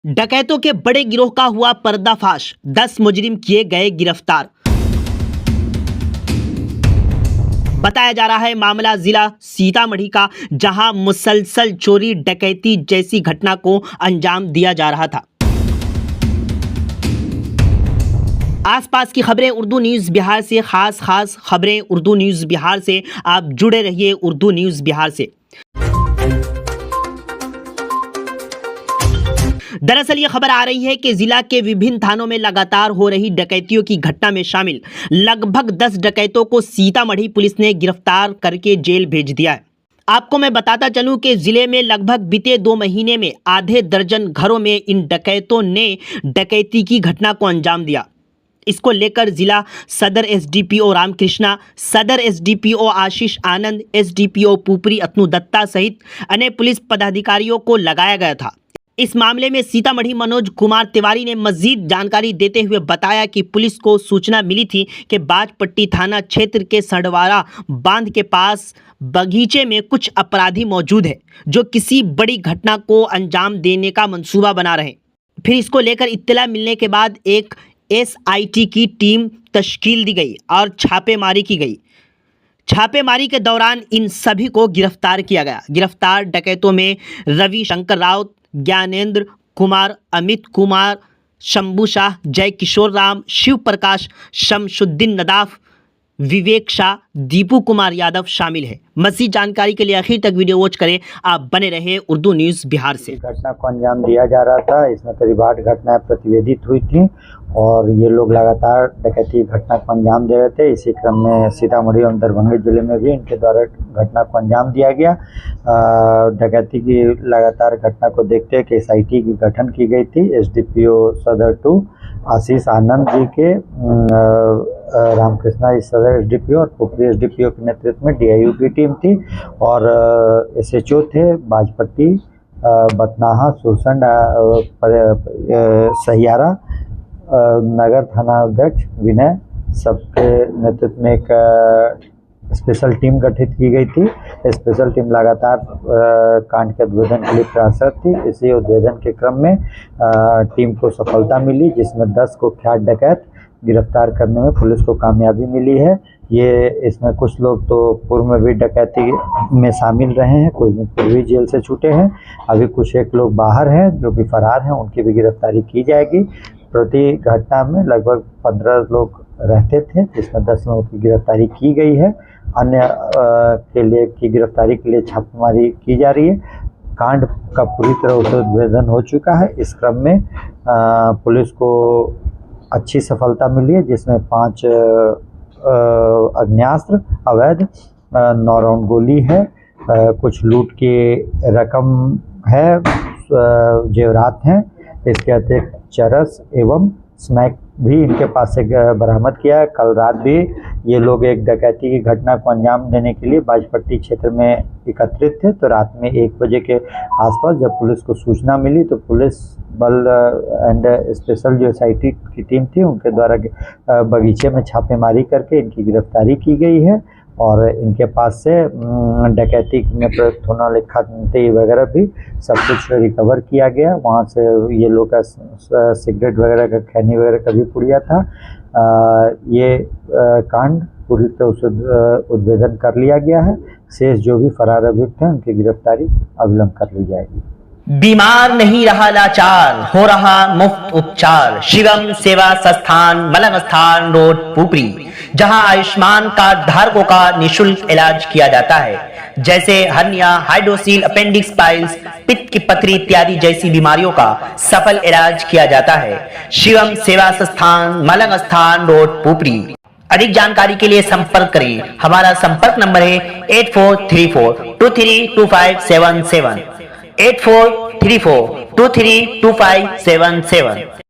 डकैतों के बड़े गिरोह का हुआ पर्दाफाश, 10 मुजरिम किए गए गिरफ्तार। बताया जा रहा है मामला जिला सीतामढ़ी का, जहां मुसलसल चोरी डकैती जैसी घटना को अंजाम दिया जा रहा था। आसपास की खबरें उर्दू न्यूज़ बिहार से, खास खबरें उर्दू न्यूज़ बिहार से। आप जुड़े रहिए उर्दू न्यूज़ बिहार से। दरअसल ये खबर आ रही है कि जिला के विभिन्न थानों में लगातार हो रही डकैतियों की घटना में शामिल लगभग 10 डकैतों को सीतामढ़ी पुलिस ने गिरफ्तार करके जेल भेज दिया है। आपको मैं बताता चलूं कि जिले में लगभग बीते 2 महीने में आधे दर्जन घरों में इन डकैतों ने डकैती की घटना को अंजाम दिया। इसको लेकर जिला सदर एसडीपीओ रामकृष्णा, सदर एसडीपीओ आशीष आनंद, एसडीपीओ पुपरी अतनु दत्ता सहित अन्य पुलिस पदाधिकारियों को लगाया गया था। इस मामले में सीतामढ़ी मनोज कुमार तिवारी ने मजीद जानकारी देते हुए बताया कि पुलिस को सूचना मिली थी कि बाजपट्टी थाना क्षेत्र के सड़वारा बांध के पास बगीचे में कुछ अपराधी मौजूद है जो किसी बड़ी घटना को अंजाम देने का मंसूबा बना रहे। फिर इसको लेकर इत्तला मिलने के बाद एक एसआईटी की टीम तश्कील दी गई और छापेमारी की गई। छापेमारी के दौरान इन सभी को गिरफ्तार किया गया। गिरफ्तार डकैतों में रवि शंकर राउत, ज्ञानेंद्र कुमार, अमित कुमार, शंभू शाह, जय किशोर राम, शिव प्रकाश, शमशुद्दीन नदाफ, विवेक शाह, दीपू कुमार यादव शामिल है। मज़ीद जानकारी के लिए आखिर तक वीडियो वॉच करें। आप बने रहे उर्दू न्यूज़ बिहार से। घटना को अंजाम दिया जा रहा था। इसमें करीब 8 घटनाएं प्रतिवेदित हुई थी और ये लोग लगातार डकैती घटना को अंजाम दे रहे थे। इसी क्रम में सीतामढ़ी और दरभंगा जिले में भी इनके द्वारा घटना को अंजाम दिया गया। डकैती की लगातार घटना को देखते हुए एसआईटी की गठन की गई थी। एसडीपीओ सदर 2 आशीष आनंद जी के, रामकृष्णा जी सदर एसडीपीओ और पुपरी एसडीपीओ के नेतृत्व में डीआईयू की टीम थी और एसएचओ थे बाजपट्टी, बतनाहा, सुरसंड, सहियारा, नगर थाना अध्यक्ष विनय, सबके नेतृत्व में एक स्पेशल टीम गठित की गई थी। स्पेशल टीम लगातार कांड के उद्भेदन के लिए प्रयासरत थी। इसी उद्भेदन के क्रम में टीम को सफलता मिली, जिसमें 10 कुख्यात डकैत गिरफ्तार करने में पुलिस को कामयाबी मिली है। इसमें कुछ लोग तो पूर्व में भी डकैती में शामिल रहे हैं, कुछ पूर्वी जेल से छूटे हैं। अभी कुछ एक लोग बाहर हैं जो कि फरार हैं, उनकी भी गिरफ्तारी की जाएगी। प्रति घटना में लगभग 15 लोग रहते थे, जिसमें 10 लोगों की गिरफ्तारी की गई है। अन्य के लिए की गिरफ्तारी के लिए छापेमारी की जा रही है। कांड का पूरी तरह उद्भेदन हो चुका है। इस क्रम में पुलिस को अच्छी सफलता मिली है, जिसमें 5 आग्नेयास्त्र अवैध, 9 राउंड गोली है, कुछ लूट की रकम है, जेवरात हैं। इसके अतिरिक्त चरस एवं स्मैक भी इनके पास से बरामद किया है। कल रात भी ये लोग एक डकैती की घटना को अंजाम देने के लिए बाजपट्टी क्षेत्र में एकत्रित थे। तो रात में 1 बजे के आसपास जब पुलिस को सूचना मिली तो पुलिस बल एंड स्पेशल जो एसआईटी की टीम थी उनके द्वारा बगीचे में छापेमारी करके इनकी गिरफ्तारी की गई है और इनके पास से डकैती में प्रयुक्त होने वाले खंती वगैरह भी सब कुछ रिकवर किया गया। वहाँ से ये लोग का सिगरेट वगैरह का, खैनी वगैरह का भी पुड़िया था। ये कांड पूरी तरह से उद्भेदन कर लिया गया है। शेष जो भी फरार अभियुक्त हैं उनकी गिरफ्तारी अविलंब कर ली जाएगी। बीमार नहीं रहा लाचार, हो रहा मुफ्त उपचार। शिवम सेवा संस्थान, मलंग स्थान रोड, पुपरी, जहां आयुष्मान कार्ड धारकों का निःशुल्क इलाज किया जाता है, जैसे हर्निया, हाइड्रोसील, अपेंडिक्स, पाइल्स, पित्त की पथरी इत्यादि जैसी बीमारियों का सफल इलाज किया जाता है। शिवम सेवा संस्थान, मलंग स्थान रोड, पुपरी। अधिक जानकारी के लिए संपर्क करें। हमारा संपर्क नंबर है 8434232577, 8434232577।